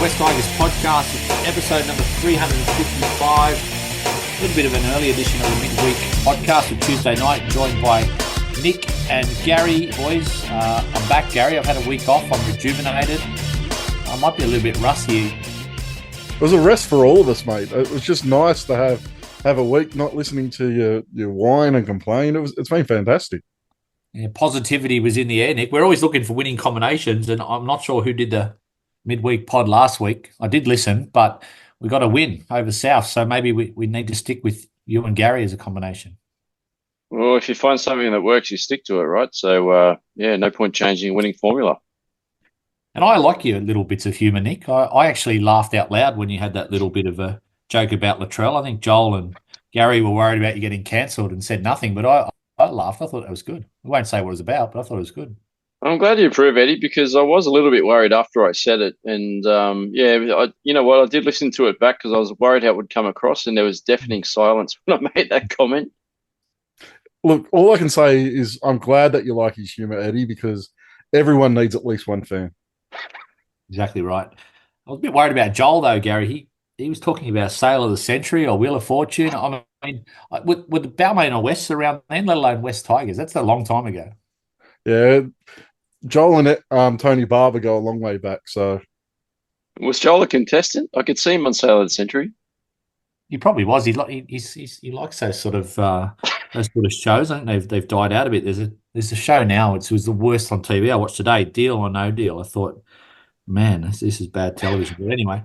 West Tigers podcast. It's episode number 355. A little bit of an early edition of the midweek podcast of Tuesday night, joined by Nick and Gary. Boys, I'm back, Gary. I've had a week off. I'm rejuvenated. I might be a little bit rusty. It was a rest for all of us, mate. It was just nice to have a week not listening to your whine and complain. It's been fantastic. Yeah, positivity was in the air, Nick. We're always looking for winning combinations, and I'm not sure who did the midweek pod last week. I did listen, but we got a win over South, so maybe we need to stick with you and Gary as a combination. Well, if you find something that works, you stick to it, right? So, no point changing a winning formula. And I like your little bits of humour, Nick. I actually laughed out loud when you had that little bit of a joke about Latrell. I think Joel and Gary were worried about you getting cancelled and said nothing, but I laughed. I thought it was good. I won't say what it was about, but I thought it was good. I'm glad you approve, Eddie, because I was a little bit worried after I said it. And, you know what? I did listen to it back because I was worried how it would come across, and there was deafening silence when I made that comment. Look, all I can say is I'm glad that you like his humour, Eddie, because everyone needs at least one fan. Exactly right. I was a bit worried about Joel, though, Gary. He was talking about Sale of the Century or Wheel of Fortune. I mean, with the Balmain or Wests around then, let alone West Tigers, that's a long time ago. Yeah, Joel and Tony Barber go a long way back. So, Was Joel a contestant? I could see him on Sale of the Century. He probably was. He likes those sort of shows. I think they've died out a bit. There's a show now. It was the worst on TV. I watched today, Deal or No Deal. I thought, man, this is bad television. But anyway,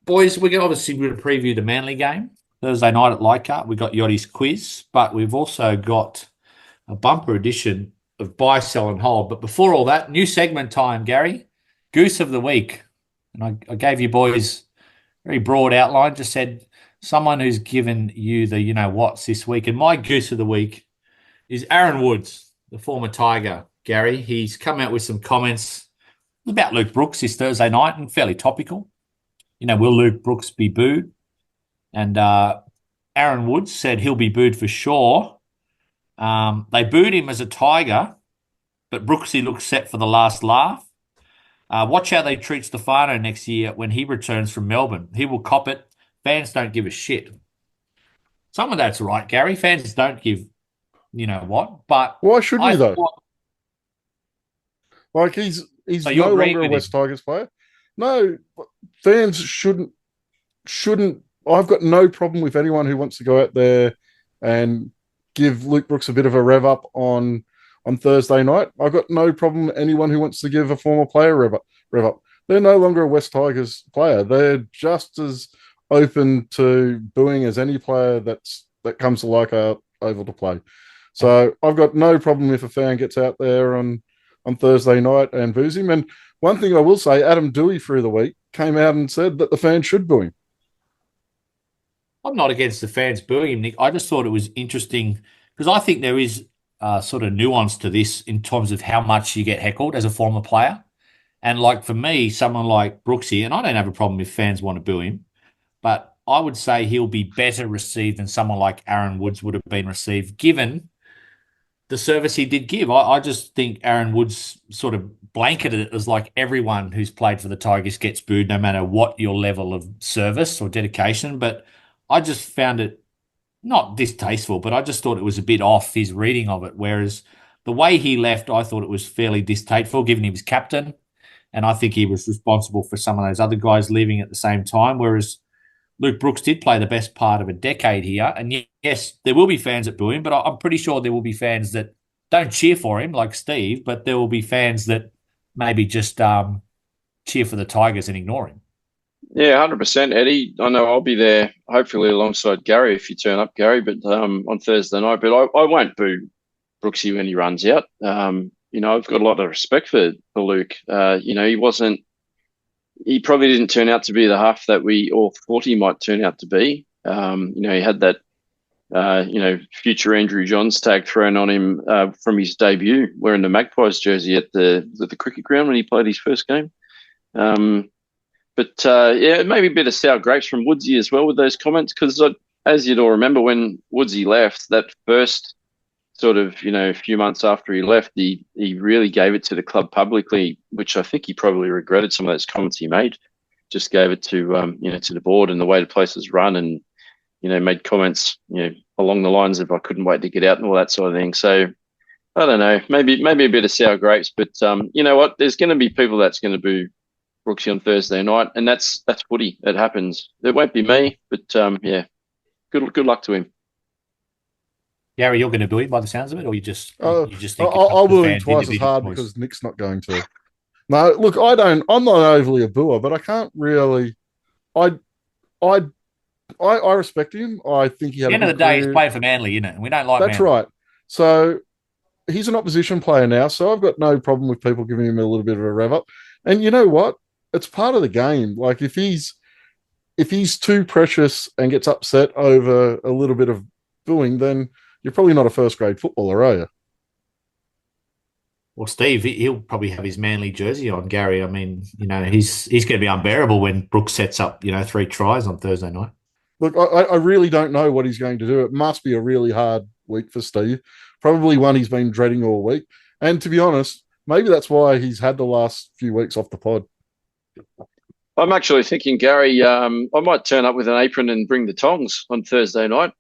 boys, we're going to preview the Manly game Thursday night at Leichhardt. We got Yachty's quiz, but we've also got a bumper edition of Buy, Sell and Hold. But before all that, new segment time, Gary. Goose of the week. And I gave you boys very broad outline, just said someone who's given you the you-know-whats this week. And my goose of the week is Aaron Woods, the former Tiger, Gary. He's come out with some comments about Luke Brooks this Thursday night and fairly topical. Will Luke Brooks be booed? And Aaron Woods said he'll be booed for sure. They booed him as a Tiger, but Brooksy looks set for the last laugh. Watch how they treat Stefano next year when he returns from Melbourne. He will cop it. Fans don't give a shit. Some of that's right, Gary. Fans don't give what, but why should we though? Like he's no longer a West Tigers player. No, fans shouldn't. I've got no problem with anyone who wants to go out there and give Luke Brooks a bit of a rev up on Thursday night. I've got no problem with anyone who wants to give a former player rev up. They're no longer a West Tigers player. They're just as open to booing as any player that comes to Leichhardt Oval to play. So I've got no problem if a fan gets out there on Thursday night and boos him. And one thing I will say, Adam Dewey through the week came out and said that the fans should boo him. I'm not against the fans booing him, Nick. I just thought it was interesting because I think there is sort of nuance to this in terms of how much you get heckled as a former player. And like for me, someone like Brooksy, and I don't have a problem if fans want to boo him, but I would say he'll be better received than someone like Aaron Woods would have been received given the service he did give. I just think Aaron Woods sort of blanketed it as like everyone who's played for the Tigers gets booed no matter what your level of service or dedication. But I just found it not distasteful, but I just thought it was a bit off his reading of it. Whereas the way he left, I thought it was fairly distasteful given he was captain. And I think he was responsible for some of those other guys leaving at the same time. Whereas Luke Brooks did play the best part of a decade here. And yes, there will be fans that boo him, but I'm pretty sure there will be fans that don't cheer for him like Steve, but there will be fans that maybe just cheer for the Tigers and ignore him. Yeah, 100%, Eddie. I know I'll be there, hopefully alongside Gary if you turn up, Gary, but on Thursday night. But I won't boo Brooksy when he runs out. I've got a lot of respect for Luke. He probably didn't turn out to be the half that we all thought he might turn out to be. He had that, future Andrew Johns tag thrown on him from his debut, wearing the Magpies jersey at the cricket ground when he played his first game. Maybe a bit of sour grapes from Woodsy as well with those comments, because as you'd all remember, when Woodsy left, that first sort of, a few months after he left, he really gave it to the club publicly, which I think he probably regretted some of those comments he made just gave it to to the board and the way the place was run, and made comments along the lines of I couldn't wait to get out and all that sort of thing. So I don't know, maybe a bit of sour grapes, but you know what? There's going to be people that's going to boo Brooksy on Thursday night, and that's footy. It happens. It won't be me, but yeah, good luck to him. Gary, you're going to boo him by the sounds of it, or you just think I'll boo him twice as hard because Nick's not going to. No, look, I'm not overly a booer, but I can't really. I respect him. I think he had. At the end of the day, he's playing for Manly, isn't it? And we don't like. That's Manly. Right. So he's an opposition player now, so I've got no problem with people giving him a little bit of a rev up. And you know what? It's part of the game. Like if he's too precious and gets upset over a little bit of booing, then you're probably not a first grade footballer, are you? Well, Steve, he'll probably have his Manly jersey on, Gary. I mean, he's going to be unbearable when Brooks sets up, 3 tries on Thursday night. Look, I really don't know what he's going to do. It must be a really hard week for Steve. Probably one he's been dreading all week. And to be honest, maybe that's why he's had the last few weeks off the pod. I'm actually thinking, Gary, I might turn up with an apron and bring the tongs on Thursday night.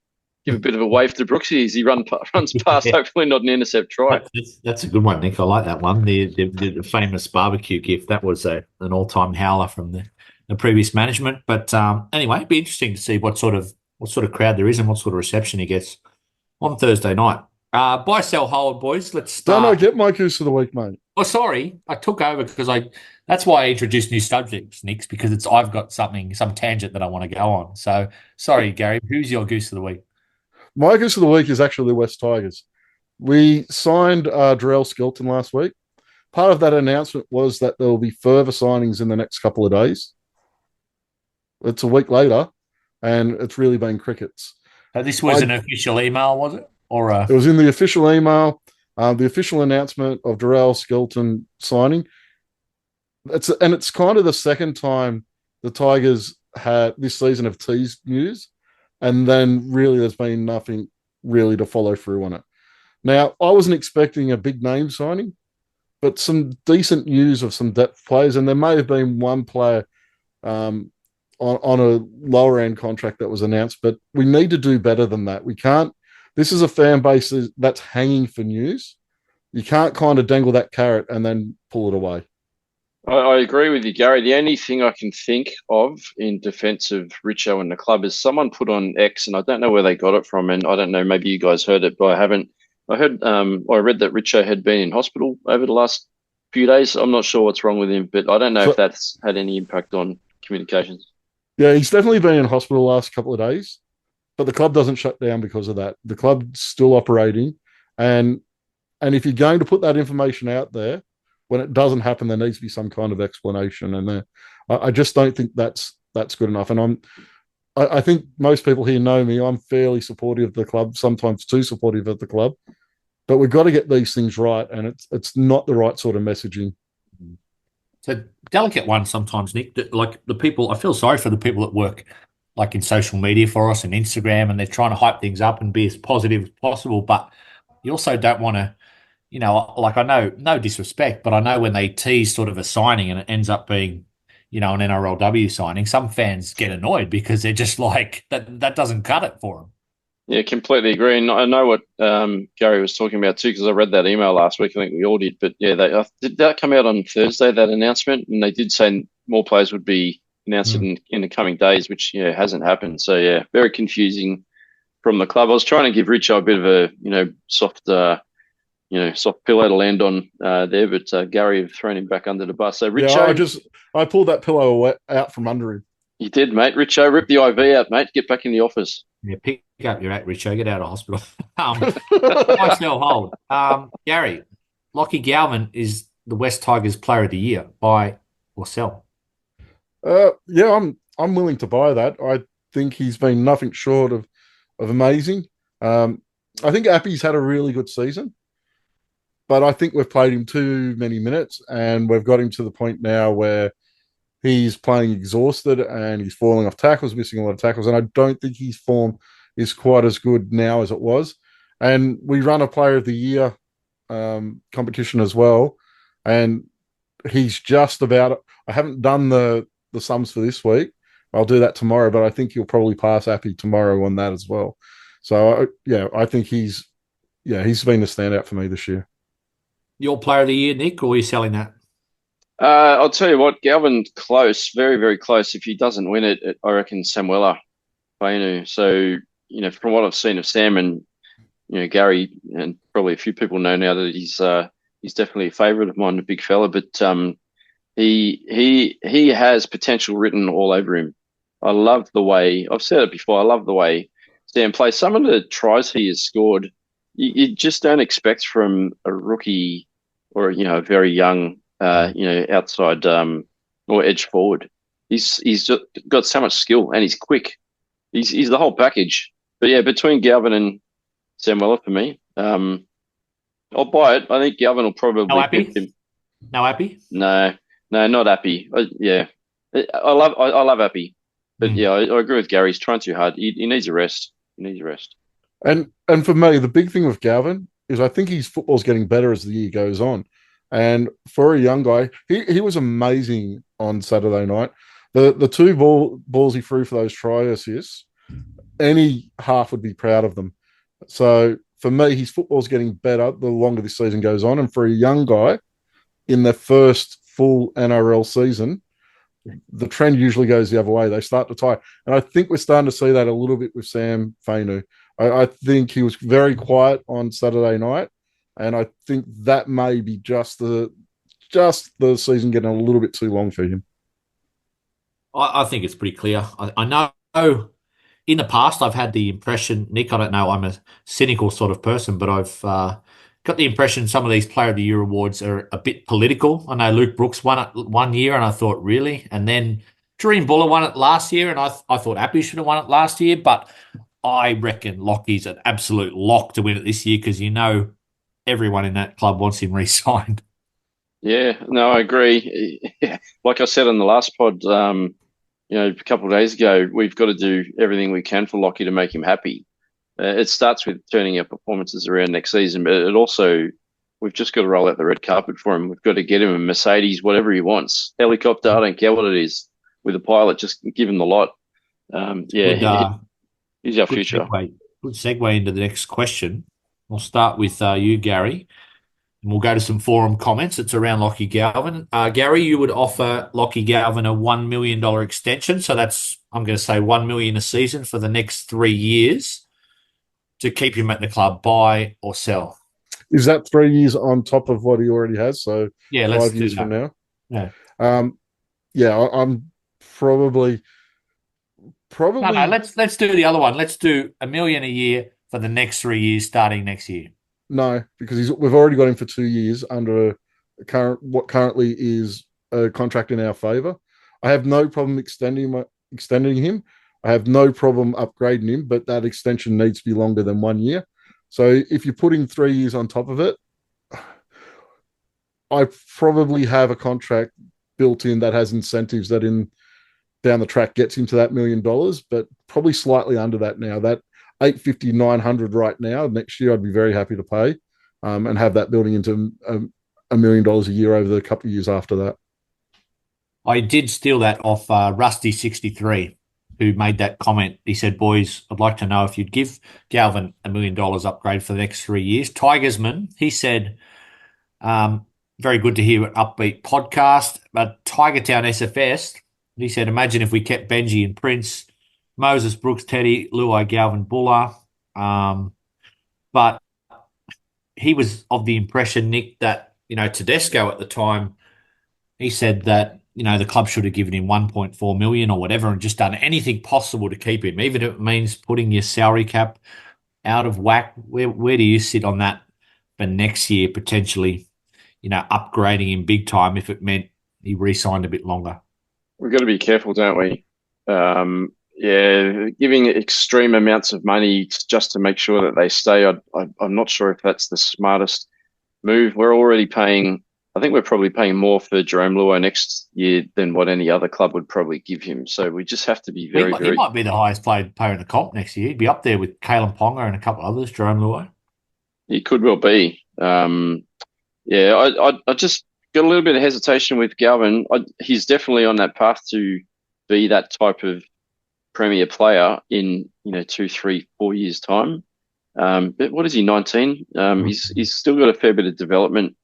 Give a bit of a wave to Brooksy as he runs past, yeah. Hopefully not an intercept try. That's a good one, Nick. I like that one. The famous barbecue gift. That was an all-time howler from the previous management. But anyway, it'd be interesting to see what sort of crowd there is and what sort of reception he gets on Thursday night. Buy, sell, hold, boys. Let's start. No, get my goose of the week, mate. Oh, sorry. I took over because that's why I introduced new subjects, Nick, because I've got some tangent that I want to go on. So, sorry, Gary. Who's your goose of the week? My goose of the week is actually the West Tigers. We signed Darrell Skelton last week. Part of that announcement was that there will be further signings in the next couple of days. It's a week later, and it's really been crickets. This was an official email, was it? It was in the official email, the official announcement of Darrell Skelton signing. It's kind of the second time the Tigers this season have teased news, and then really there's been nothing really to follow through on it. Now, I wasn't expecting a big name signing, but some decent news of some depth players, and there may have been one player on a lower end contract that was announced, but we need to do better than that. We can't. This is a fan base that's hanging for news. You can't kind of dangle that carrot and then pull it away. I agree with you, Gary. The only thing I can think of in defence of Richo and the club is someone put on X, and I don't know where they got it from, and I don't know, maybe you guys heard it, but I haven't. I read that Richo had been in hospital over the last few days. I'm not sure what's wrong with him, but I don't know if that's had any impact on communications. Yeah, he's definitely been in hospital the last couple of days. But the club doesn't shut down because of that. The club's still operating. And if you're going to put that information out there, when it doesn't happen, there needs to be some kind of explanation. And I just don't think that's good enough. And I think most people here know me. I'm fairly supportive of the club, sometimes too supportive of the club. But we've got to get these things right. And it's not the right sort of messaging. It's a delicate one sometimes, Nick. Like the people, I feel sorry for the people that work like in social media for us and Instagram, and they're trying to hype things up and be as positive as possible. But you also don't want to, like I know, no disrespect, but I know when they tease sort of a signing and it ends up being, an NRLW signing, some fans get annoyed because they're just like, that doesn't cut it for them. Yeah, completely agree. And I know what Gary was talking about too, because I read that email last week. I think we all did. But yeah, did that come out on Thursday, that announcement? And they did say more players would be announced in the coming days, which hasn't happened. So yeah, very confusing from the club. I was trying to give Richo a bit of a soft pillow to land on there, but Gary have thrown him back under the bus. So Richo, I pulled that pillow out from under him. You did, mate. Richo, rip the IV out, mate. Get back in the office. Yeah, pick up your act, Richo. Get out of hospital. Nice no hold. Gary, Lockie Galvin is the West Tigers Player of the Year. Buy or sell? Yeah, I'm willing to buy that. I think he's been nothing short of amazing. I think Appy's had a really good season, but I think we've played him too many minutes, and we've got him to the point now where he's playing exhausted and he's falling off tackles, missing a lot of tackles, and I don't think his form is quite as good now as it was. And we run a Player of the Year competition as well, and he's just about. I haven't done the the sums for this week. I'll do that tomorrow, but I think he'll probably pass Appy tomorrow on that as well. So I think he's been a standout for me this year. Your player of the year, Nick, or are you selling that? I'll tell you what, Galvin, close, very, very close. If he doesn't win it, I reckon Samuela Fainu. So, from what I've seen of Sam and, Gary, and probably a few people know now that he's definitely a favourite of mine, a big fella, but he has potential written all over him. I love the way, I've said it before, I love the way Sam plays. Some of the tries he has scored, you just don't expect from a rookie or, a very young, outside or edge forward. He's just got so much skill and he's quick. He's the whole package. But yeah, between Galvin and Samuela for me, I'll buy it. I think Galvin will probably pick him. No Appy? No, not Appy. I love Appy, but yeah, I agree with Gary. He's trying too hard. He needs a rest. And for me, the big thing with Galvin is I think his football's getting better as the year goes on. And for a young guy, he was amazing on Saturday night. The two balls he threw for those try assists, any half would be proud of them. So for me, his football's getting better the longer this season goes on. And for a young guy in their first full NRL season, the trend usually goes the other way. They start to tie. And I think we're starting to see that a little bit with Sam Fainu. I think he was very quiet on Saturday night. And I think that may be just the season getting a little bit too long for him. I think it's pretty clear. I know in the past I've had the impression, Nick, I don't know, I'm a cynical sort of person, but I've got the impression some of these Player of the Year awards are a bit political. I know Luke Brooks won it one year and I thought, really? And then Dream Buller won it last year and I thought Appy should have won it last year, but I reckon Lockie's an absolute lock to win it this year because everyone in that club wants him re-signed. Yeah, no, I agree. Like I said on the last pod, a couple of days ago, we've got to do everything we can for Lockie to make him happy. It starts with turning our performances around next season, but it also, we've just got to roll out the red carpet for him. We've got to get him a Mercedes, whatever he wants. Helicopter, I don't care what it is. With a pilot, just give him the lot. He's our future. Good segue into the next question. We'll start with you, Gary, and we'll go to some forum comments. It's around Lockie Galvin. Gary, you would offer Lockie Galvin a $1 million extension. So that's, I'm going to say, $1 million a season for the next 3 years to keep him at the club, buy or sell. Is that 3 years on top of what he already has? So yeah, 5 years from now? Yeah. I'm probably. No, let's do the other one. Let's do $1 million a year for the next 3 years, starting next year. No, because we've already got him for 2 years under what currently is a contract in our favour. I have no problem extending him. I have no problem upgrading him, but that extension needs to be longer than 1 year. So if you're putting 3 years on top of it, I probably have a contract built in that has incentives that down the track gets him to that $1 million, but probably slightly under that now. That $850, $900 right now, next year I'd be very happy to pay and have that building into $1 million a year over the couple of years after that. I did steal that off Rusty63, who made that comment. He said, boys, I'd like to know if you'd give Galvin $1 million upgrade for the next 3 years. Tigersman, he said, very good to hear an upbeat podcast, but Tiger Town SFS, he said, imagine if we kept Benji and Prince, Moses, Brooks, Teddy, Luai, Galvin, Buller. But he was of the impression, Nick, that, Tedesco at the time, he said that, the club should have given him 1.4 million or whatever and just done anything possible to keep him, even if it means putting your salary cap out of whack. Where do you sit on that for next year, potentially, upgrading him big time if it meant he re-signed a bit longer? We've got to be careful, don't we? Giving extreme amounts of money just to make sure that they stay, I'm not sure if that's the smartest move. I think we're probably paying more for Jerome Luai next year than what any other club would probably give him. So we just have to be He might be the highest paid player in the comp next year. He'd be up there with Kalen Ponga and a couple of others, Jerome Luai. He could well be. I just got a little bit of hesitation with Galvin. He's definitely on that path to be that type of premier player in 2, 3, 4 years time. But what is he, 19? He's still got a fair bit of development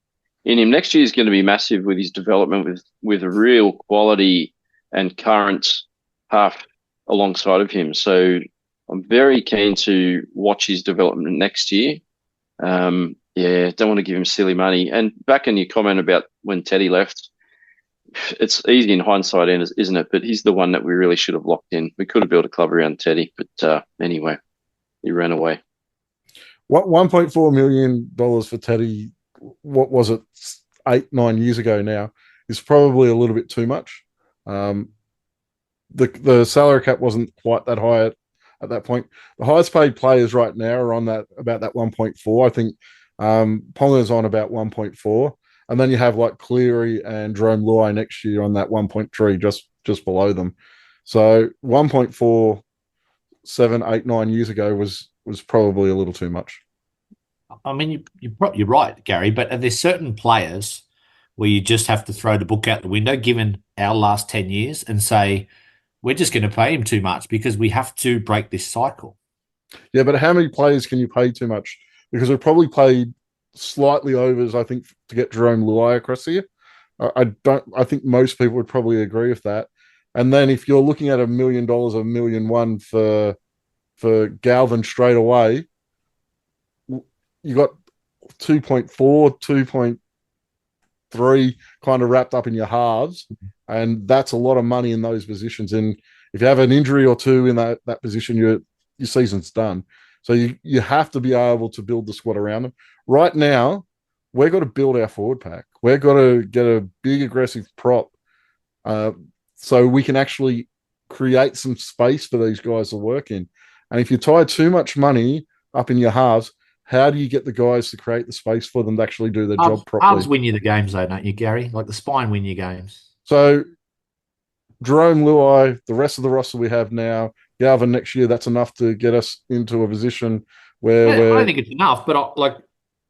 in him. Next year is going to be massive with his development with a real quality and current half alongside of him. So I'm very keen to watch his development next year. Yeah, don't want to give him silly money. And back in your comment about when Teddy left, it's easy in hindsight, isn't it? But he's the one that we really should have locked in. We could have built a club around Teddy, but anyway, he ran away. What $1.4 million for Teddy? What was it, 8, 9 years ago now? Is probably a little bit too much. The salary cap wasn't quite that high at that point. The highest paid players right now are on about that 1.4. I think Ponga's on about 1.4, and then you have like Cleary and Jerome Luai next year on that 1.3, just below them. So 1.4, 7, 8, 9 years ago was probably a little too much. I mean, you're right, Gary, but there's certain players where you just have to throw the book out the window, given our last 10 years, and say, we're just going to pay him too much because we have to break this cycle. Yeah, but how many players can you pay too much? Because we probably paid slightly overs, I think, to get Jerome Luai across here. I think most people would probably agree with that. And then if you're looking at $1 million, $1.1 million for Galvin straight away, you got 2.4, 2.3 kind of wrapped up in your halves, and that's a lot of money in those positions. And if you have an injury or two in that position, your season's done. So you have to be able to build the squad around them. Right now, we've got to build our forward pack. We've got to get a big aggressive prop so we can actually create some space for these guys to work in. And if you tie too much money up in your halves, how do you get the guys to create the space for them to actually do their job properly? Halves win you the games, though, don't you, Gary? Like the spine win you games. So Jerome Luai, the rest of the roster we have now, Galvin next year, that's enough to get us into a position where I don't think it's enough, but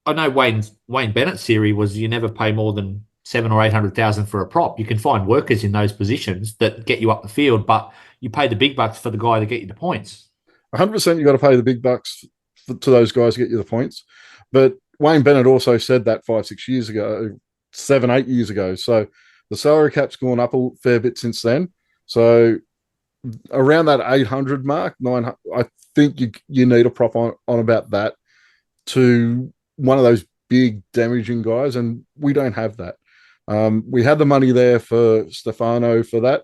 I know Wayne Bennett's theory was you never pay more than 700,000 or 800,000 for a prop. You can find workers in those positions that get you up the field, but you pay the big bucks for the guy to get you the points. 100% you got to pay the big bucks to those guys to get you the points. But Wayne Bennett also said that 5, 6 years ago, 7, 8 years ago. So the salary cap's gone up a fair bit since then. So around that 800 mark, 900, I think you need a prop on about that to one of those big damaging guys, and we don't have that. We had the money there for Stefano for that.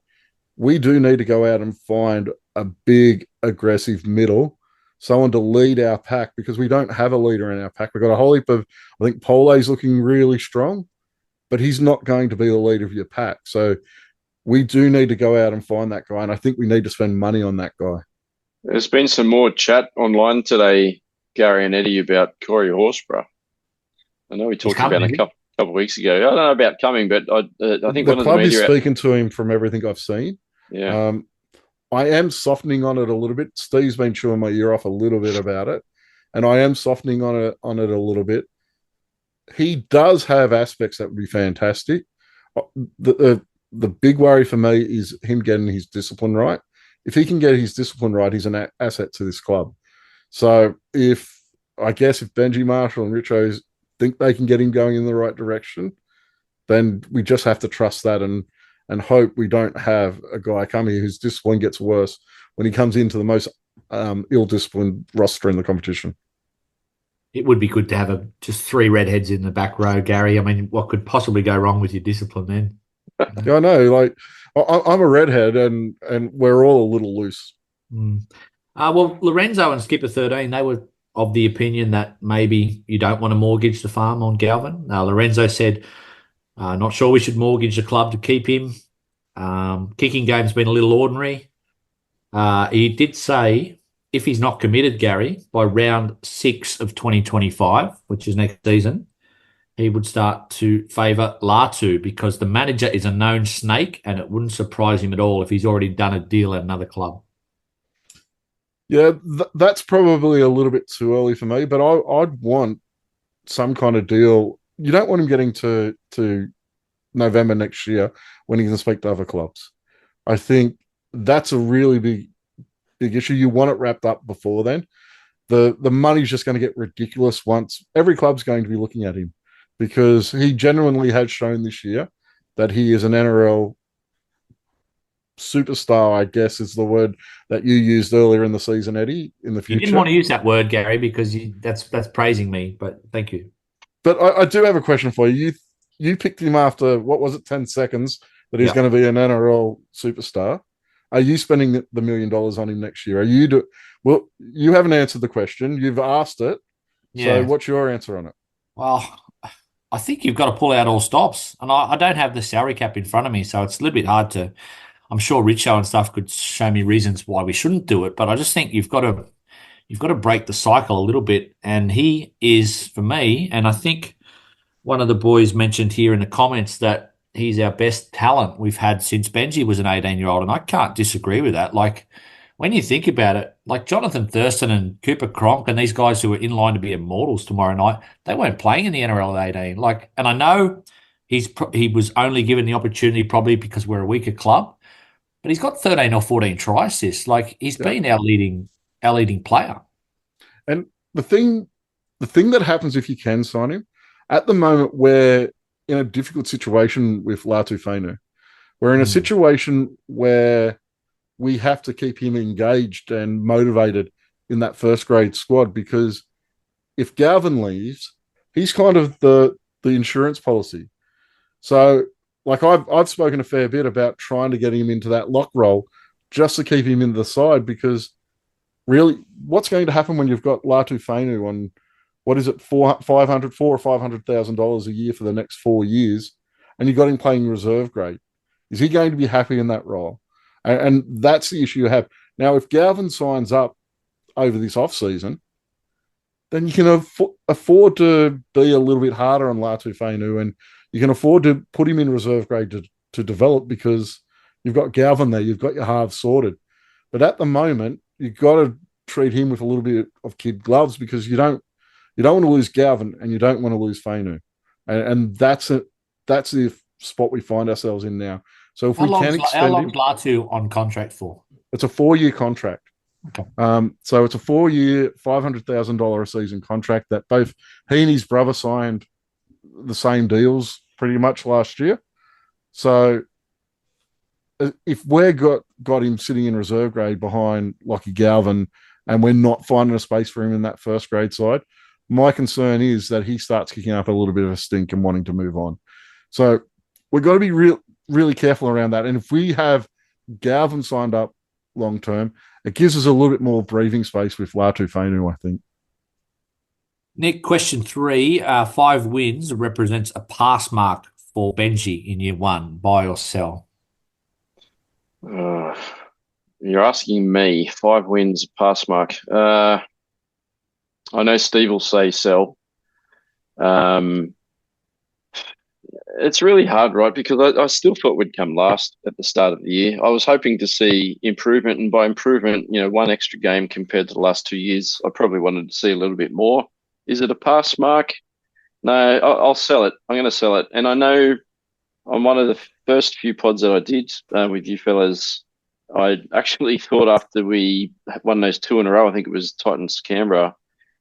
We do need to go out and find a big, aggressive middle, someone to lead our pack, because we don't have a leader in our pack. We've got a whole heap of, I think Pole's looking really strong, but he's not going to be the leader of your pack. So we do need to go out and find that guy, and I think we need to spend money on that guy. There's been some more chat online today, Gary and Eddie, about Corey Horsburgh. I know we talked about it a couple of weeks ago. I don't know about coming, but I think the club is speaking to him from everything I've seen. Yeah. I am softening on it a little bit. Steve's been chewing my ear off a little bit about it, and I am softening on it a little bit. He does have aspects that would be fantastic. The big worry for me is him getting his discipline right. If he can get his discipline right, he's an asset to this club. So if Benji Marshall and Richo think they can get him going in the right direction, then we just have to trust that and hope we don't have a guy come here whose discipline gets worse when he comes into the most ill-disciplined roster in the competition. It would be good to have just 3 redheads in the back row, Gary. I mean, what could possibly go wrong with your discipline then? Yeah, I know. Like, I'm a redhead, and we're all a little loose. Well, Lorenzo and Skipper 13, they were of the opinion that maybe you don't want to mortgage the farm on Galvin. Lorenzo said, not sure we should mortgage the club to keep him. Kicking game's been a little ordinary. He did say if he's not committed, Gary, by round 6 of 2025, which is next season, he would start to favour Latu because the manager is a known snake, and it wouldn't surprise him at all if he's already done a deal at another club. Yeah, that's probably a little bit too early for me, but I'd want some kind of deal. You don't want him getting to November next year when he can speak to other clubs. I think that's a really big issue. You want it wrapped up before then. The money's just going to get ridiculous once every club's going to be looking at him, because he genuinely has shown this year that he is an NRL superstar, I guess is the word that you used earlier in the season, Eddie, in the future. You didn't want to use that word, Gary, because that's praising me, but thank you. But I do have a question for you. You picked him after, what was it, 10 seconds, that he's going to be an NRL superstar. Are you spending the $1 million on him next year? Well, you haven't answered the question. You've asked it. Yeah. So what's your answer on it? Well, I think you've got to pull out all stops. And I don't have the salary cap in front of me, so it's a little bit hard to... I'm sure Richo and stuff could show me reasons why we shouldn't do it, but I just think you've got to break the cycle a little bit. And he is, for me, and I think one of the boys mentioned here in the comments that he's our best talent we've had since Benji was an 18-year-old, and I can't disagree with that. Like, when you think about it, like Jonathan Thurston and Cooper Cronk and these guys who are in line to be immortals tomorrow night, they weren't playing in the NRL at 18. Like, and I know he was only given the opportunity probably because we're a weaker club, but he's got 13 or 14 try assists. Like, he's been our leading player. And the thing that happens if you can sign him, at the moment we're in a difficult situation with Latu Fainu. We're in a situation where we have to keep him engaged and motivated in that first grade squad, because if Galvin leaves, he's kind of the insurance policy. So, like, I've spoken a fair bit about trying to get him into that lock role just to keep him in the side, because really, what's going to happen when you've got Latu Fainu on, what is it, $400,000 or $500,000 a year for the next 4 years, and you've got him playing reserve grade? Is he going to be happy in that role? And that's the issue you have. Now, if Galvin signs up over this off-season, then you can afford to be a little bit harder on Latu Fainu, and you can afford to put him in reserve grade to develop, because you've got Galvin there, you've got your halves sorted. But at the moment, you've got to treat him with a little bit of kid gloves, because you don't want to lose Galvin and you don't want to lose Fainu. And that's the spot we find ourselves in now. So if we can extend how long is Latu on contract for? It's a 4-year contract. Okay. So it's a 4-year, $500,000 a season contract that both he and his brother signed the same deals pretty much last year. So if we're got him sitting in reserve grade behind Lockie Galvin and we're not finding a space for him in that first grade side, my concern is that he starts kicking up a little bit of a stink and wanting to move on. So we've got to be really careful around that. And if we have Galvin signed up long term, it gives us a little bit more breathing space with Latu Fainu, I think. Nick, question 3. 5 wins represents a pass mark for Benji in year 1. Buy or sell? You're asking me. 5 wins, pass mark. I know Steve will say sell. It's really hard, right? Because I still thought we'd come last at the start of the year. I was hoping to see improvement, and by improvement, 1 extra game compared to the last 2 years. I probably wanted to see a little bit more. Is it a pass mark? No, I'll sell it. I'm going to sell it. And I know on one of the first few pods that I did with you fellas, I actually thought after we won those 2 in a row, I think it was Titans Canberra,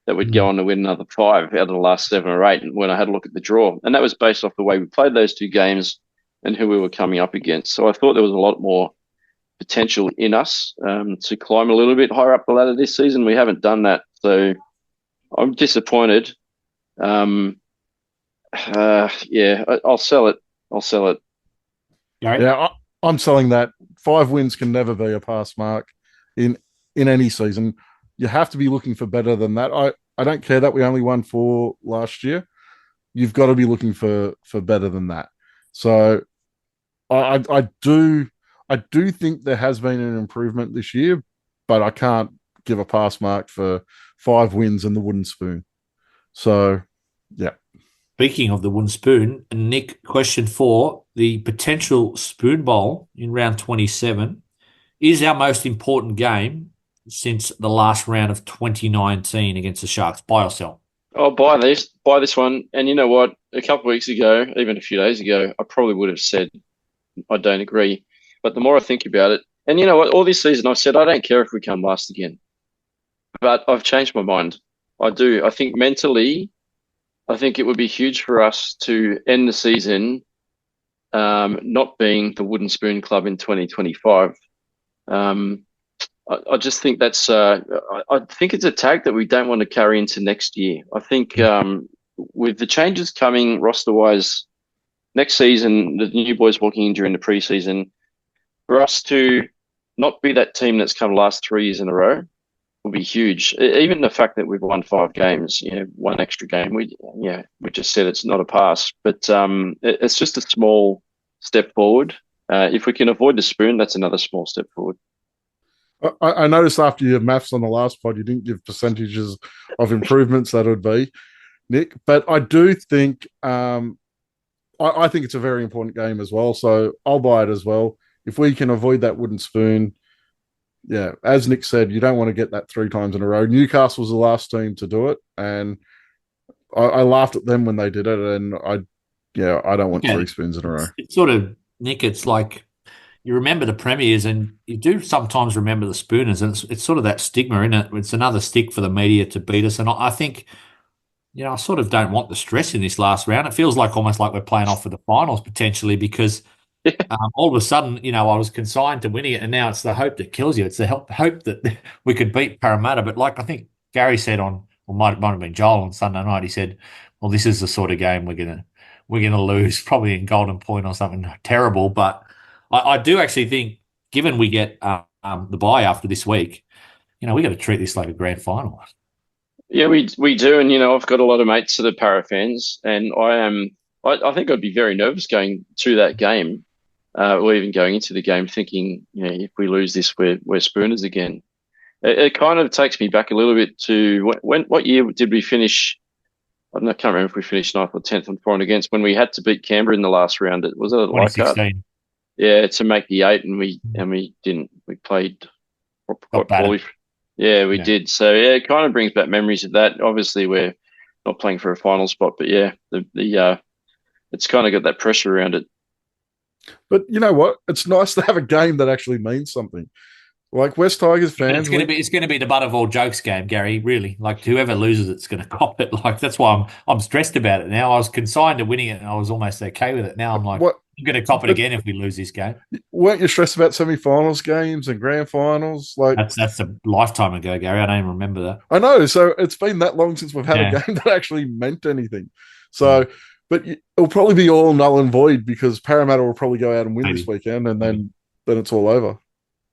that we'd go on to win another 5 out of the last 7 or 8, and when I had a look at the draw. And that was based off the way we played those 2 games and who we were coming up against. So I thought there was a lot more potential in us to climb a little bit higher up the ladder this season. We haven't done that. So I'm disappointed. I'll sell it. Yeah, I'm selling that. 5 wins can never be a pass mark in any season. You have to be looking for better than that. I don't care that we only won 4 last year. You've got to be looking for better than that. So I do think there has been an improvement this year, but I can't give a pass mark for 5 wins and the wooden spoon. So, yeah. Speaking of the wooden spoon, Nick, question 4, the potential spoon bowl in round 27 is our most important game since the last round of 2019 against the Sharks. Buy or sell? I'll buy this one. And you know what? A couple of weeks ago, even a few days ago, I probably would have said I don't agree. But the more I think about it, and you know what? All this season I've said I don't care if we come last again. But I've changed my mind. I do. I think mentally, I think it would be huge for us to end the season not being the Wooden Spoon Club in 2025. I just think that's I think it's a tag that we don't want to carry into next year. I think with the changes coming roster wise next season, the new boys walking in during the preseason, for us to not be that team that's come last 3 years in a row will be huge. Even the fact that we've won 5 games, one extra game, we just said it's not a pass, but it's just a small step forward. If we can avoid the spoon, that's another small step forward. I noticed after your maths on the last pod, you didn't give percentages of improvements that would be, Nick. But I do think I think it's a very important game as well. So I'll buy it as well. If we can avoid that wooden spoon, yeah, as Nick said, you don't want to get that 3 times in a row. Newcastle was the last team to do it, and I laughed at them when they did it. And I don't want 3 spoons in a row. It's sort of, Nick, it's like, you remember the premiers and you do sometimes remember the spooners, and it's sort of that stigma, isn't it? It's another stick for the media to beat us. And I think, I sort of don't want the stress in this last round. It feels like almost like we're playing off for the finals potentially, because all of a sudden, I was consigned to winning it, and now it's the hope that kills you. It's the hope that we could beat Parramatta. But like I think Gary said or might have been Joel on Sunday night, he said, well, this is the sort of game we're gonna lose, probably in Golden Point or something terrible. But I do actually think, given we get the bye after this week, we got to treat this like a grand final. Yeah, we do, and I've got a lot of mates that are Para fans, and I think I'd be very nervous going to that game, or even going into the game, thinking, if we lose this, we're spooners again. It kind of takes me back a little bit to what year did we finish? I can't remember if we finished 9th or 10th on for and against, when we had to beat Canberra in the last round. Was it 2016? Yeah, to make the 8, and we didn't. We played quite poorly. Yeah, we did. So it kind of brings back memories of that. Obviously, we're not playing for a final spot, but it's kind of got that pressure around it. But you know what? It's nice to have a game that actually means something. Like West Tigers fans, it's going to be the butt of all jokes game, Gary. Really, like whoever loses it's going to cop it. Like that's why I'm stressed about it now. I was consigned to winning it, and I was almost okay with it. Now I'm like, I'm going to cop it again if we lose this game. Weren't you stressed about semi-finals games and grand finals? Like that's a lifetime ago, Gary. I don't even remember that. I know. So it's been that long since we've had a game that actually meant anything. So, but it'll probably be all null and void because Parramatta will probably go out and win this weekend, and then it's all over.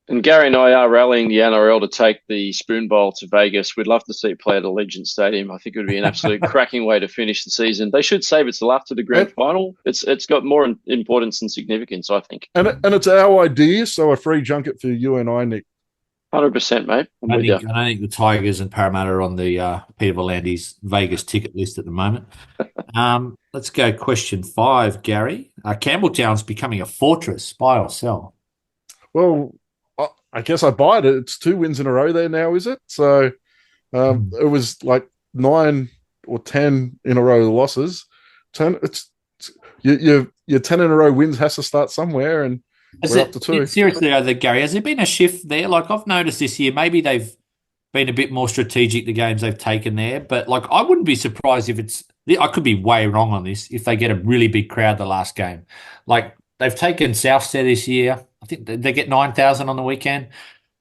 And Gary and I are rallying the NRL to take the Spoon Bowl to Vegas. We'd love to see it play at Allegiant Stadium. I think it would be an absolute cracking way to finish the season. They should save it till after the grand final. It's got more importance and significance, I think. And it's our idea, so a free junket for you and I, Nick. 100%, mate. I don't think the Tigers and Parramatta are on the Peter Volandi's Vegas ticket list at the moment. Let's go question 5, Gary. Campbelltown's becoming a fortress, buy or sell? Well, I guess I buy it. It's 2 wins in a row there now, is it? So it was like 9 or 10 in a row losses. 10. Your 10 in a row wins has to start somewhere, and we're up to 2. Seriously, Gary, has there been a shift there? Like I've noticed this year, maybe they've been a bit more strategic, the games they've taken there. But like I wouldn't be surprised if I could be way wrong on this, if they get a really big crowd the last game. Like they've taken Southside this year. I think they get 9,000 on the weekend.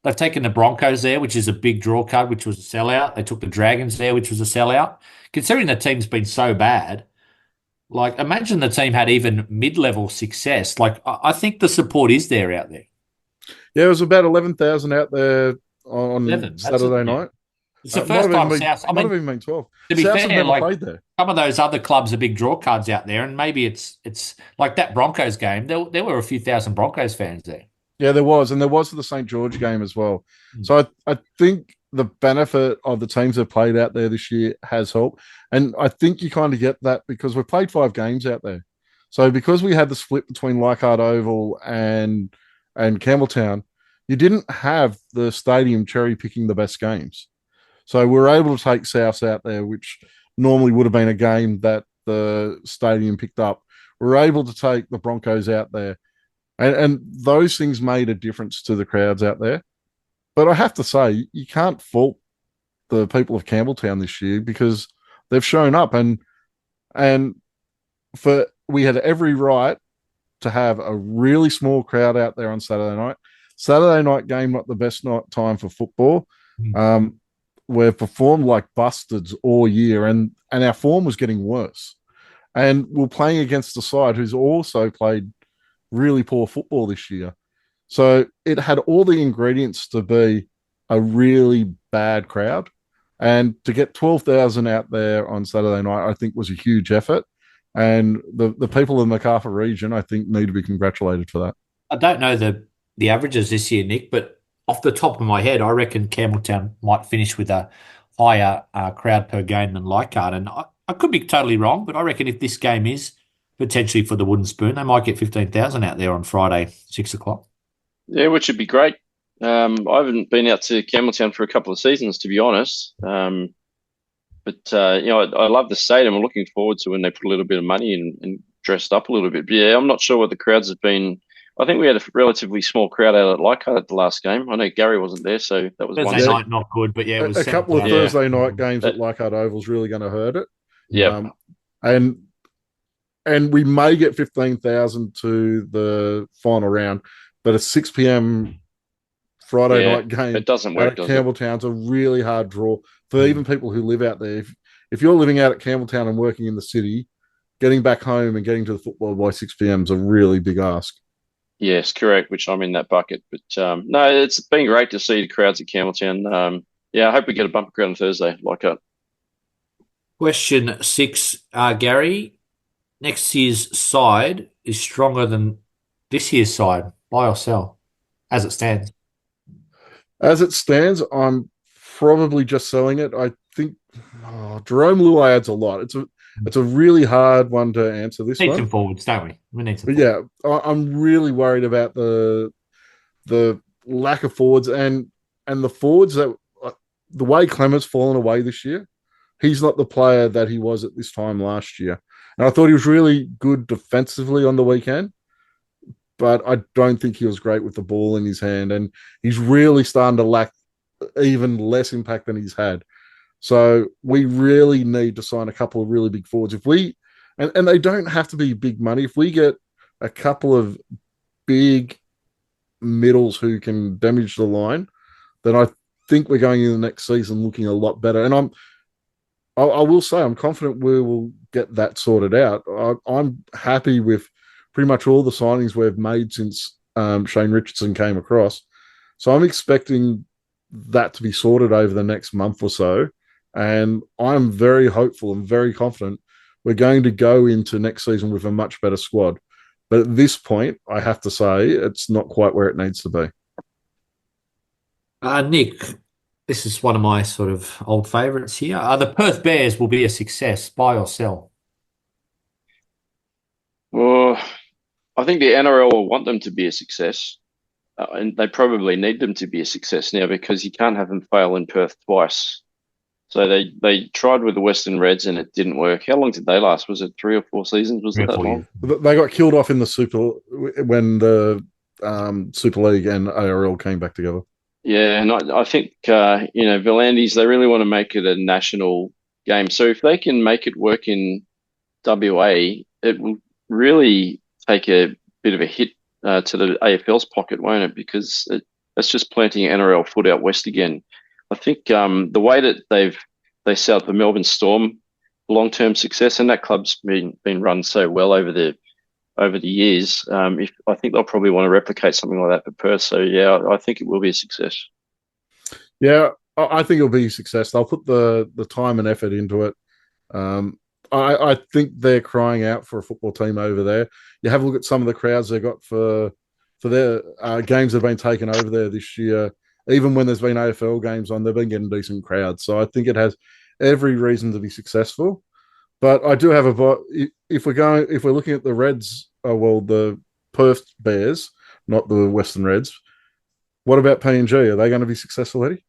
They've taken the Broncos there, which is a big draw card, which was a sellout. They took the Dragons there, which was a sellout. Considering the team's been so bad, like imagine the team had even mid-level success. Like I think the support is there out there. Yeah, it was about 11,000 out there on Saturday night. It's the first time South. Might have even been 12. To be fair, like some of those other clubs are big draw cards out there, and maybe it's like that Broncos game. There were a few thousand Broncos fans there. Yeah, there was, and there was for the St. George game as well. So I think the benefit of the teams that played out there this year has helped, and I think you kind of get that because we've played 5 games out there. So because we had the split between Leichhardt Oval and Campbelltown, you didn't have the stadium cherry picking the best games. So we were able to take Souths out there, which normally would have been a game that the stadium picked up. We're able to take the Broncos out there. And those things made a difference to the crowds out there. But I have to say, you can't fault the people of Campbelltown this year because they've shown up and we had every right to have a really small crowd out there on Saturday night. Saturday night game, not the best night time for football. We've performed like bastards all year, and our form was getting worse. And we're playing against a side who's also played really poor football this year. So it had all the ingredients to be a really bad crowd. And to get 12,000 out there on Saturday night, I think was a huge effort. And the people of the Macarthur region, I think, need to be congratulated for that. I don't know the averages this year, Nick, but off the top of my head, I reckon Campbelltown might finish with a higher crowd per game than Leichhardt. And I could be totally wrong, but I reckon if this game is potentially for the Wooden Spoon, they might get 15,000 out there on Friday, 6 o'clock. Yeah, which would be great. I haven't been out to Campbelltown for a couple of seasons, to be honest. But I love the stadium. I'm looking forward to when they put a little bit of money in and dressed up a little bit. But yeah, I'm not sure what the crowds have been. I think we had a relatively small crowd out at Leichhardt at the last game. I know Gary wasn't there, so that was Thursday night not good, but yeah, it was a couple of Thursday night games at Leichhardt Oval's really going to hurt it. Yeah, and we may get 15,000 to the final round, but a 6 p.m. Friday night game it doesn't work. Campbelltown's a really hard draw for even people who live out there. If you're living out at Campbelltown and working in the city, getting back home and getting to the football by 6 p.m. is a really big ask. Yes, correct, which I'm in that bucket. But no, it's been great to see the crowds at Campbelltown. I hope we get a bumper crowd on Thursday like that. Question 6, Gary. Next year's side is stronger than this year's side, buy or sell, as it stands? As it stands, I'm probably just selling it. I think Jerome Luai adds a lot. It's a really hard one to answer this one. Need some forwards, don't we? We need some forwards. Yeah, I'm really worried about the lack of forwards and the forwards that the way Clemmer's fallen away this year. He's not the player that he was at this time last year. And I thought he was really good defensively on the weekend, but I don't think he was great with the ball in his hand. And he's really starting to lack even less impact than he's had. So we really need to sign a couple of really big forwards. If we, and they don't have to be big money. If we get a couple of big middles who can damage the line, then I think we're going in the next season looking a lot better. And I will say I'm confident we will get that sorted out. I'm happy with pretty much all the signings we've made since Shane Richardson came across. So I'm expecting that to be sorted over the next month or so. And I'm very hopeful and very confident we're going to go into next season with a much better squad. But at this point, I have to say it's not quite where it needs to be. Nick, this is one of my sort of old favourites here. The Perth Bears will be a success, buy or sell? Well, I think the NRL will want them to be a success. And they probably need them to be a success now because you can't have them fail in Perth twice. So they tried with the Western Reds and it didn't work. How long did they last? Was it 3 or 4 seasons? Was it that long? They got killed off in the Super when the Super League and ARL came back together. Yeah, and I think V'landys, they really want to make it a national game. So if they can make it work in WA, it will really take a bit of a hit to the AFL's pocket, won't it? Because that's just planting NRL foot out west again. I think the way that they set up the Melbourne Storm, long-term success, and that club's been run so well over the years. I think they'll probably want to replicate something like that for Perth. So yeah, I think it will be a success. Yeah, I think it'll be a success. They'll put the time and effort into it. I think they're crying out for a football team over there. You have a look at some of the crowds they got for their games that have been taken over there this year. Even when there's been AFL games on, they've been getting decent crowds. So I think it has every reason to be successful. But I do have if we're looking at the Reds, the Perth Bears, not the Western Reds. What about PNG? Are they going to be successful, Eddie?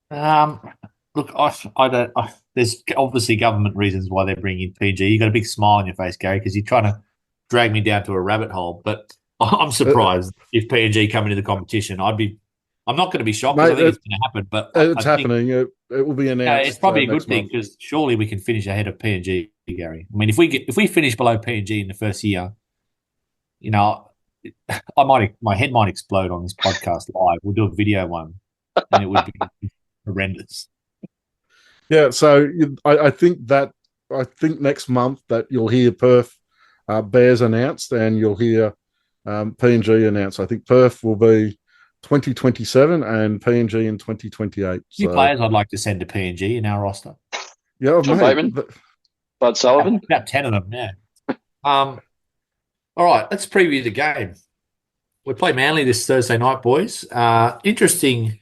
Look, I don't. there's obviously government reasons why they're bringing PNG. You got a big smile on your face, Gary, because you're trying to drag me down to a rabbit hole. But I'm surprised if PNG come into the competition. I'm not going to be shocked because I think it's going to happen. But it's happening. It will be announced. It's probably a good thing because surely we can finish ahead of PNG, Gary. I mean, if we finish below PNG in the first year, my head might explode on this podcast live. We'll do a video one, and it would be horrendous. Yeah, so I think next month that you'll hear Perth Bears announced, and you'll hear PNG announced. I think Perth will be 2027 and PNG in 2028. Few players I'd like to send to PNG in our roster. Yeah, John Bateman, Bud Sullivan, about 10 of them. Yeah. All right, let's preview the game. We play Manly this Thursday night, boys. Interesting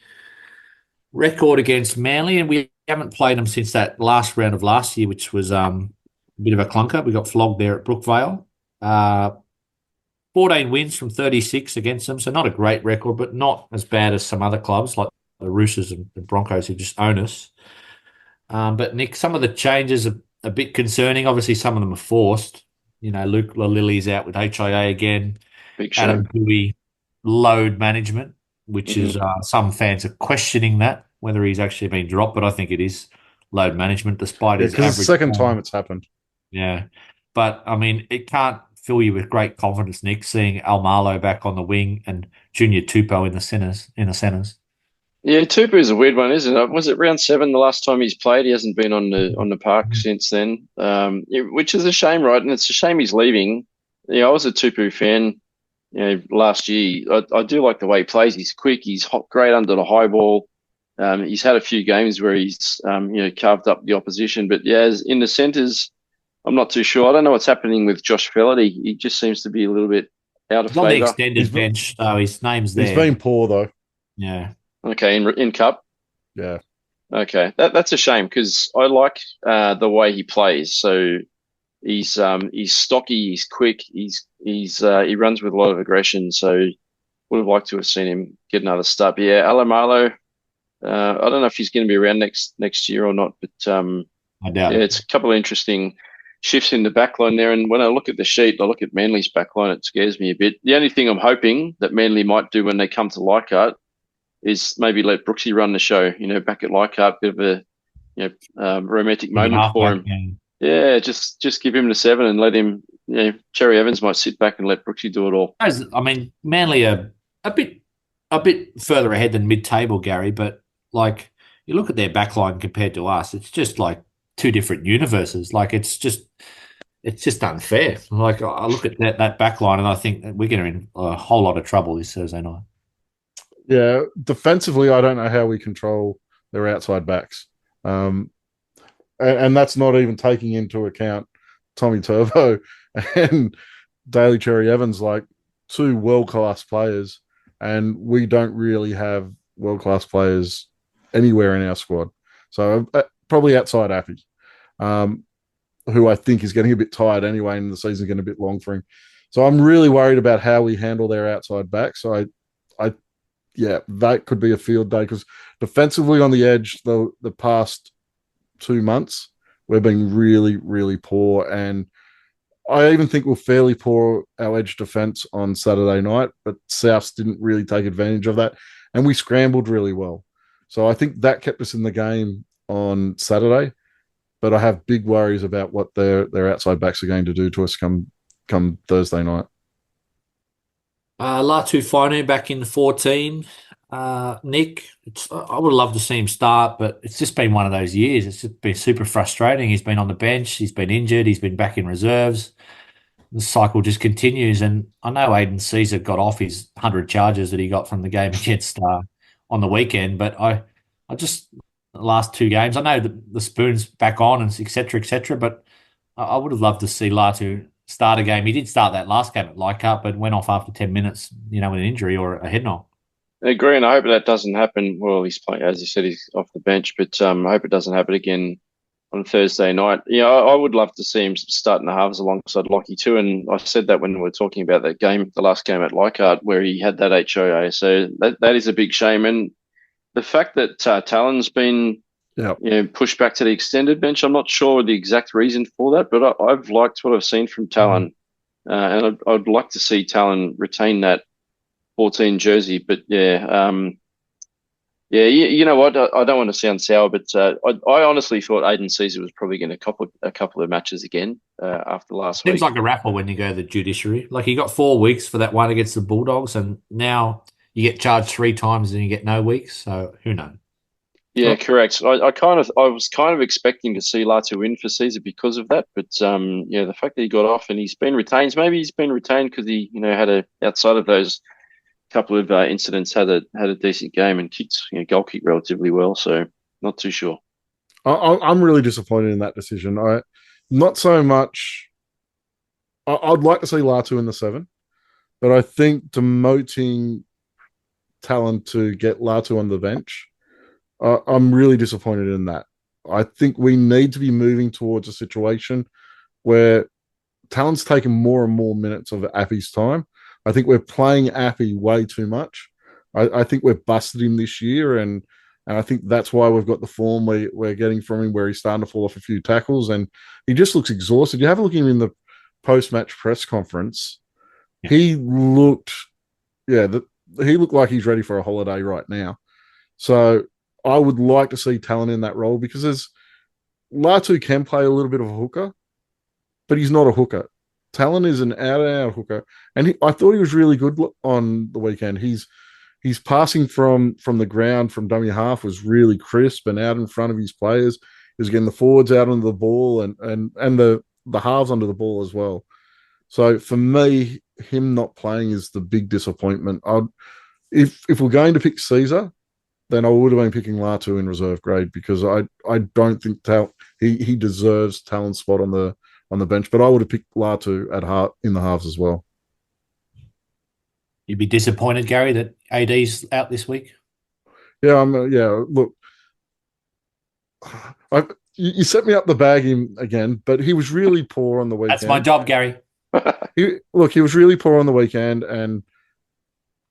record against Manly, and we haven't played them since that last round of last year, which was a bit of a clunker. We got flogged there at Brookvale. 14 wins from 36 against them, so not a great record, but not as bad as some other clubs like the Roosters and the Broncos who just own us. But, Nick, some of the changes are a bit concerning. Obviously, some of them are forced. Luke Lilly's out with HIA again. Big Adam Doueihi, load management, which is some fans are questioning that, whether he's actually been dropped, but I think it is load management despite his average. Because it's the second time it's happened. Yeah. But, I mean, it can't fill you with great confidence, Nick, seeing Almalo back on the wing and Junior Tupou in the centres. Yeah, Tupou is a weird one, isn't it? Was it round 7 the last time he's played? He hasn't been on the park since then, which is a shame, right? And it's a shame he's leaving. I was a Tupou fan, last year. I do like the way he plays. He's quick. He's great under the high ball. He's had a few games where he's carved up the opposition, but in the centres, I'm not too sure. I don't know what's happening with Josh Flaherty. He just seems to be a little bit out of favour. On the extended bench, so his name's there. He's been poor though. Yeah. Okay, in Cup. Yeah. Okay, that's a shame because I like the way he plays. So he's stocky, he's quick, he runs with a lot of aggression. So would have liked to have seen him get another start. But yeah, Almalo. I don't know if he's going to be around next year or not, but I doubt it's a couple of interesting shifts in the backline there. And when I look at the sheet, I look at Manly's backline, it scares me a bit. The only thing I'm hoping that Manly might do when they come to Leichhardt is maybe let Brooksy run the show, back at Leichhardt, bit of a romantic moment for him. Yeah, just give him the 7 and let him, Cherry Evans might sit back and let Brooksy do it all. I mean, Manly are a bit further ahead than mid-table, Gary, but like you look at their backline compared to us, it's just like two different universes. Like it's just unfair. Like I look at that backline and I think that we're going to be in a whole lot of trouble this Thursday night. Yeah, defensively, I don't know how we control their outside backs. And that's not even taking into account Tommy Turbo and Daly Cherry Evans, like two world-class players. And we don't really have world-class players anywhere in our squad. So probably outside Appy, who I think is getting a bit tired anyway, and the season's getting a bit long for him. So I'm really worried about how we handle their outside backs. So that could be a field day because defensively on the edge, the past 2 months, we've been really, really poor. And I even think we're fairly poor our edge defense on Saturday night, but Souths didn't really take advantage of that. And we scrambled really well. So I think that kept us in the game on Saturday. But I have big worries about what their outside backs are going to do to us come Thursday night. Latu Fainu back in 14. Nick, I would love to see him start, but it's just been one of those years. It's just been super frustrating. He's been on the bench. He's been injured. He's been back in reserves. The cycle just continues. And I know Aiden Caesar got off his 100 charges that he got from the game against on the weekend, but I just the last 2 games, I know the spoon's back on and et cetera, but I would have loved to see Latu start a game. He did start that last game at Leichhardt, but went off after 10 minutes, with an injury or a head knock. I agree, and I hope that doesn't happen. Well, he's playing, as you said, he's off the bench, but I hope it doesn't happen again on Thursday night. I would love to see him start in the halves alongside Lockie too, and I said that when we were talking about that game, the last game at Leichhardt, where he had that HOA. So that is a big shame, and the fact that Talon's been push back to the extended bench. I'm not sure the exact reason for that, but I've liked what I've seen from Talon, and I'd like to see Talon retain that 14 jersey. But you know what? I don't want to sound sour, but I honestly thought Aidan Sezer was probably going to a couple of matches again after last week. Seems like a rapper when you go to the judiciary. Like he got 4 weeks for that one against the Bulldogs, and now you get charged 3 times and you get no weeks. So who knows? Yeah, correct. I was kind of expecting to see Latu win for Sezer because of that, but the fact that he got off and he's been retained, maybe he's been retained because he had outside of those couple of incidents had a decent game and goal kicked relatively well. So not too sure. I'm really disappointed in that decision. Not so much. I'd like to see Latu in the 7, but I think demoting Talon to get Latu on the bench, I'm really disappointed in that. I think we need to be moving towards a situation where Talon's taken more and more minutes of Appy's time. I think we're playing Appy way too much. I think we've busted him this year, and I think that's why we've got the form we're getting from him, where he's starting to fall off a few tackles, and he just looks exhausted. You have a look at him in the post-match press conference. Yeah. He looked like he's ready for a holiday right now. So I would like to see Talon in that role, because Latu can play a little bit of a hooker, but he's not a hooker. Talon is an out-and-out hooker, and I thought he was really good on the weekend. He's passing from the ground from dummy half was really crisp and out in front of his players. He was getting the forwards out under the ball and the halves under the ball as well. So for me, him not playing is the big disappointment. If we're going to pick Sezer, then I would have been picking Latu in reserve grade, because I don't think he deserves Talon's spot on the bench, but I would have picked Latu in the halves as well. You'd be disappointed, Gary, that AD's out this week? Yeah, look, you set me up the bag him again, but he was really poor on the weekend. That's my job, Gary. He was really poor on the weekend, and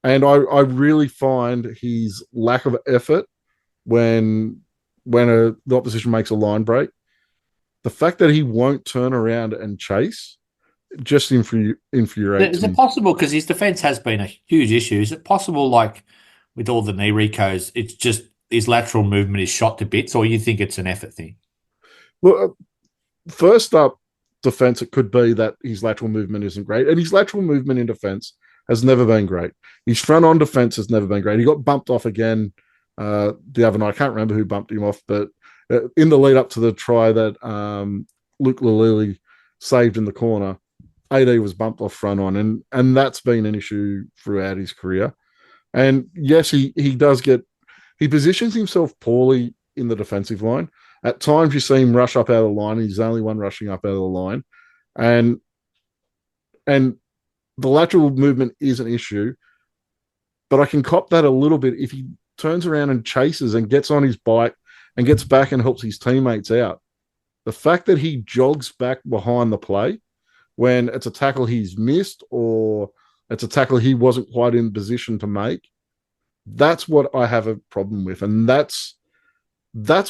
I really find his lack of effort when the opposition makes a line break. The fact that he won't turn around and chase just infuriates Is it possible, because his defence has been a huge issue, is it possible, like with all the knee recos, it's just his lateral movement is shot to bits, or you think it's an effort thing? Well, first up, defence, it could be that his lateral movement isn't great, and his lateral movement in defence has never been great. His front-on defence has never been great. He got bumped off again the other night. I can't remember who bumped him off, but in the lead up to the try that Luke Lalili saved in the corner, AD was bumped off front on, and that's been an issue throughout his career. And yes, he positions himself poorly in the defensive line. At times you see him rush up out of the line. He's the only one rushing up out of the line. And the lateral movement is an issue, but I can cop that a little bit if he turns around and chases and gets on his bike and gets back and helps his teammates out. The fact that he jogs back behind the play when it's a tackle he's missed or it's a tackle he wasn't quite in position to make, that's what I have a problem with. And that's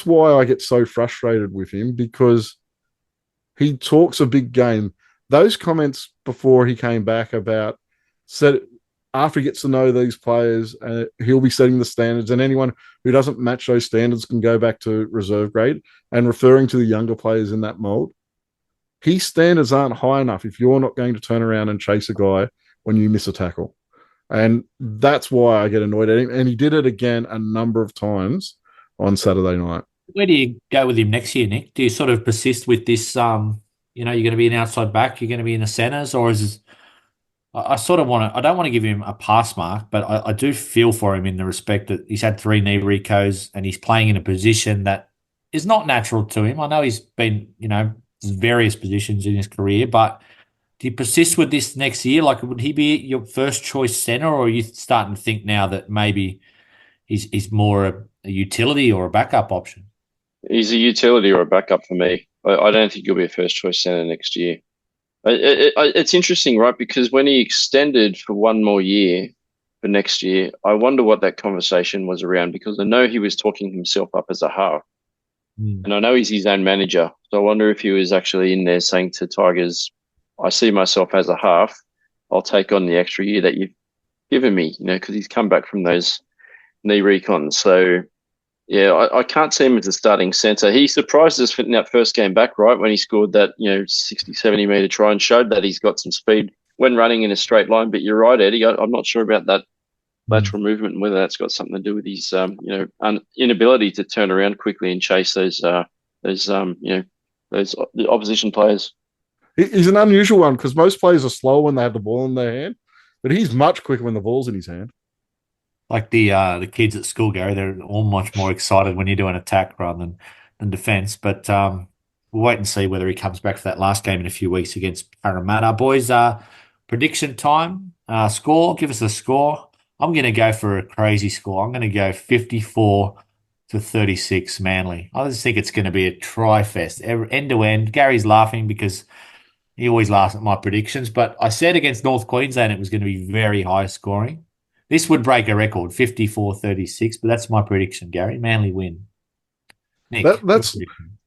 why I get so frustrated with him, because he talks a big game. Those comments before he came back about after he gets to know these players, he'll be setting the standards, and anyone who doesn't match those standards can go back to reserve grade, and referring to the younger players in that mold. His standards aren't high enough if you're not going to turn around and chase a guy when you miss a tackle. And that's why I get annoyed at him. And he did it again a number of times on Saturday night. Where do you go with him next year, Nick? Do you sort of persist with this, you're going to be an outside back, you're going to be in the centres, or is this, I don't want to give him a pass mark, but I do feel for him in the respect that he's had 3 knee recos and he's playing in a position that is not natural to him. I know he's been, various positions in his career, but do you persist with this next year? Like, would he be your first choice centre, or are you starting to think now that maybe he's more a utility or a backup option? He's a utility or a backup for me. I don't think he'll be a first choice centre next year. It's interesting, right? Because when he extended for 1 more year for next year, I wonder what that conversation was around, because I know he was talking himself up as a half. And I know he's his own manager. So I wonder if he was actually in there saying to Tigers, I see myself as a half. I'll take on the extra year that you've given me, because he's come back from those knee recons. So, yeah, I can't see him as a starting centre. He surprised us in that first game back, right, when he scored that, 60, 70-metre try and showed that he's got some speed when running in a straight line. But you're right, Eddie. I'm not sure about that lateral movement and whether that's got something to do with his, inability to turn around quickly and chase those opposition players. He's an unusual one because most players are slow when they have the ball in their hand, but he's much quicker when the ball's in his hand. Like the kids at school, Gary, they're all much more excited when you do an attack rather than defence. But we'll wait and see whether he comes back for that last game in a few weeks against Parramatta. Boys, prediction time, score. Give us a score. I'm going to go for a crazy score. I'm going to go 54-36 Manly. I just think it's going to be a try-fest, end to end. Gary's laughing because he always laughs at my predictions, but I said against North Queensland it was going to be very high scoring. This would break a record, 54-36, but that's my prediction, Gary. Manly win. Nick,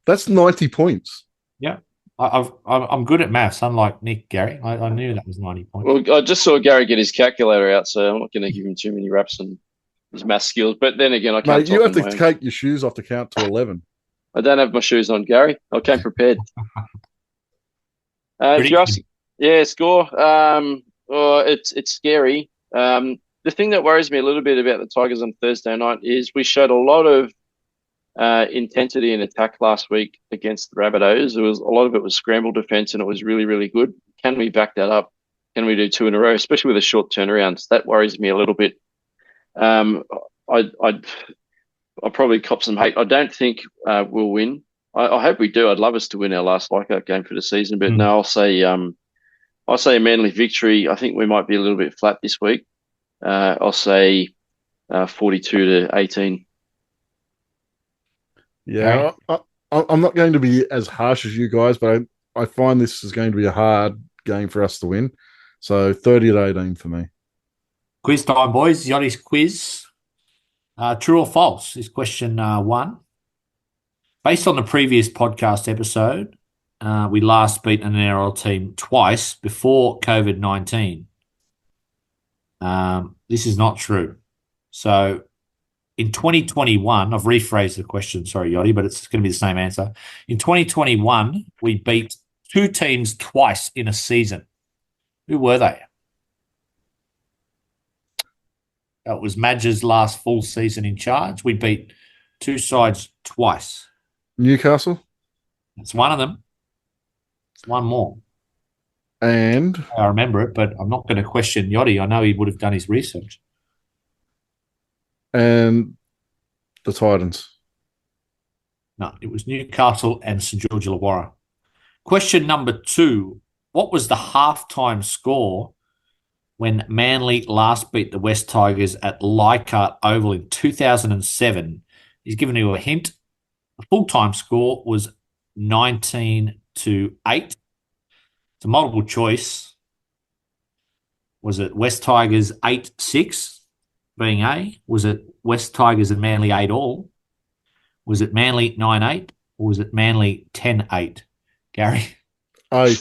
that's 90 points. Yeah. I'm good at maths, unlike Nick, Gary. I knew that was 90 points. Well, I just saw Gary get his calculator out, so I'm not going to give him too many raps on his math skills. But then again, I can't. Mate, you have to take your shoes off to count to 11. I don't have my shoes on, Gary. I came prepared. If you ask, score. It's scary. The thing that worries me a little bit about the Tigers on Thursday night is we showed a lot of intensity and attack last week against the Rabbitohs. A lot of it was scramble defence, and it was really, really good. Can we back that up? Can we do two in a row, especially with a short turnaround? That worries me a little bit. I'll probably cop some hate. I don't think we'll win. I hope we do. I'd love us to win our last lockout game for the season, but no, I'll say a Manly victory. I think we might be a little bit flat this week. I'll say 42-18. Yeah, I'm not going to be as harsh as you guys, but I find this is going to be a hard game for us to win. So 30-18 for me. Quiz time, boys. Yachty's quiz. True or false is question 1. Based on the previous podcast episode, we last beat an NRL team twice before COVID-19. This is not true. So in 2021, I've rephrased the question, sorry, Yachty, but it's going to be the same answer. In 2021, we beat 2 teams twice in a season. Who were they? It was Madge's last full season in charge. We beat 2 sides twice. Newcastle? It's one of them. It's one more. And? I remember it, but I'm not going to question Yachty. I know he would have done his research. And the Titans? No, it was Newcastle and St. George Illawarra. Question number 2. What was the halftime score when Manly last beat the West Tigers at Leichhardt Oval in 2007? He's given you a hint. The full-time score was 19-8. It's a multiple choice. Was it West Tigers 8-6 being A? Was it West Tigers and Manly 8-all? Was it Manly 9-8? Or was it Manly 10-8? Gary? A.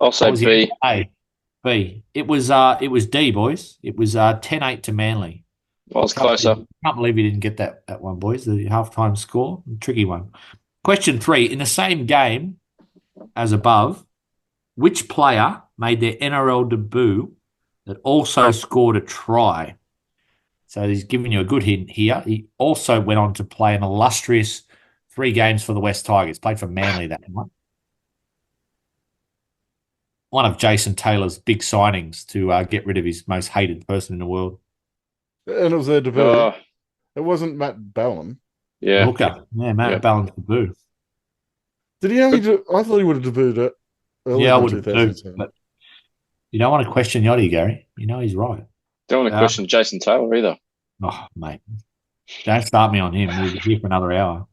I'll say B. A. B. It was D, boys. It was 10-8 to Manly. I was closer. Can't believe you didn't get that one, boys. The halftime score, tricky one. Question 3. In the same game as above, which player made their NRL debut that also scored a try? So he's giving you a good hint here. He also went on to play an illustrious 3 games for the West Tigers. Played for Manly that one. One of Jason Taylor's big signings to get rid of his most hated person in the world. And it was their debut. It wasn't Matt Ballon. Yeah. Hooker. Yeah, Matt Ballon's debut. Did he only do... I thought he would have debuted it. Yeah, I would have too. But you don't want to question Yachty, Gary. You know he's right. Don't want to question Jason Taylor either. Oh, mate. Don't start me on him. We'll be here for another hour.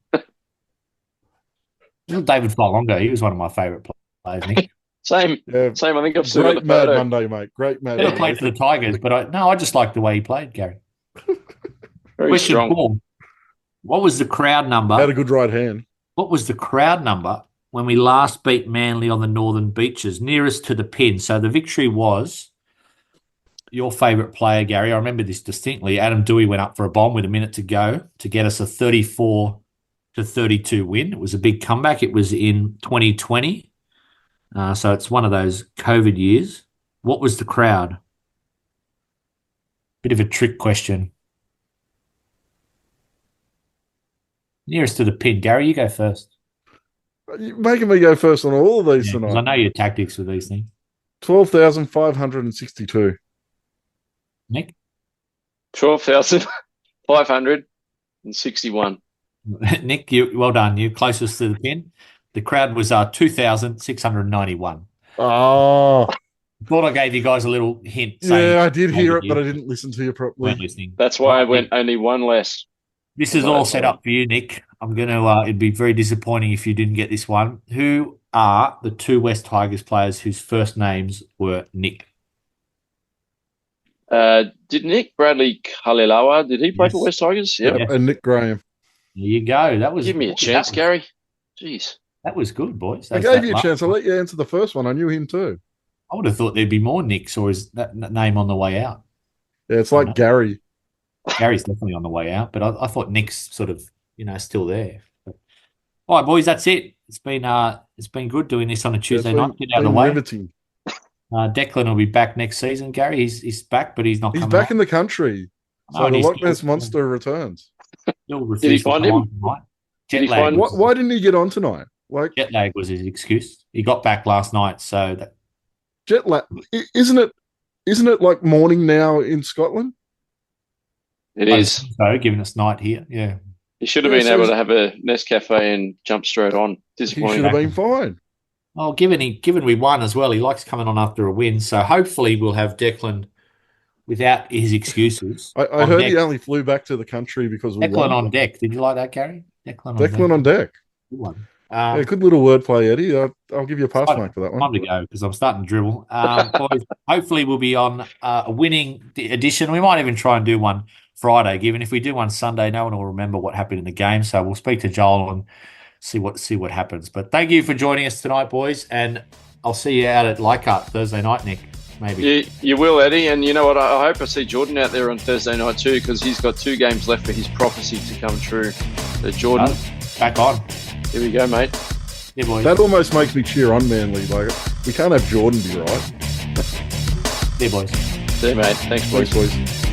David Flylonger, he was one of my favourite players, Nick. Same. I think I've seen Great Mad Monday, mate. Great Mad Monday. He played for the Tigers, but I just like the way he played, Gary. Very Question strong. 4. What was the crowd number? Had a good right hand. What was the crowd number when we last beat Manly on the Northern Beaches, nearest to the pin? So the victory was your favourite player, Gary. I remember this distinctly. Adam Doueihi went up for a bomb with a minute to go to get us a 34-32 win. It was a big comeback. It was in 2020. So it's one of those COVID years. What was the crowd? Bit of a trick question. Nearest to the pin. Gary, you go first. You're making me go first on all of these tonight. I know your tactics with these things. 12,562. Nick? 12,561. Nick, well done. You're closest to the pin. The crowd was 2,691. Oh. Thought I gave you guys a little hint. Yeah, I did hear it, but I didn't listen to you properly. Weren't listening. That's why I went only one less. This is all set up for you, Nick. I'm going to, it'd be very disappointing if you didn't get this one. Who are the two West Tigers players whose first names were Nick? Did Nick Bradley Kalilawa, did he play for West Tigers? Yep. And Nick Graham. There you go. Give me a chance, Gary. Jeez. That was good, boys. I gave you a chance. I'll let you answer the first one. I knew him too. I would have thought there'd be more Nicks, or is that name on the way out? Yeah, it's like Gary. Gary's definitely on the way out, but I thought Nick's sort of, still there. But, all right, boys, that's it. It's been good doing this on a Tuesday night. Get out of the way. Riveting. Declan will be back next season. Gary, he's back, but he's not. He's back in the country, so the Loch Ness Monster returns. Did he find him? Jet lag. Why didn't he get on tonight? Jet lag was his excuse. He got back last night, so jet lag. Isn't it like morning now in Scotland? It is. So, given it's night here, yeah. He should have been able to have a Nescafe and jump straight on. Disappointing. He should have been fine. Oh, given we won as well, he likes coming on after a win. So hopefully we'll have Declan without his excuses. I heard he only flew back to the country because we Declan won. on deck. Did you like that, Gary? Declan on deck. Good one. Good little wordplay, Eddie. I'll give you a pass mark for that one. Time to go because I'm starting to dribble. Boys, hopefully we'll be on a winning edition. We might even try and do one Friday, given if we do one Sunday, no one will remember what happened in the game. So we'll speak to Joel and see what happens. But thank you for joining us tonight, boys, and I'll see you out at Leichhardt Thursday night, Nick. Maybe you will, Eddie. And you know what? I hope I see Jordan out there on Thursday night too, because he's got 2 games left for his prophecy to come true. So Jordan, back on. Here we go, mate. Yeah, boys. That almost makes me cheer on Manly. Like, we can't have Jordan be right. Yeah, boys. See you, mate. Thanks, boys. Thanks, boys.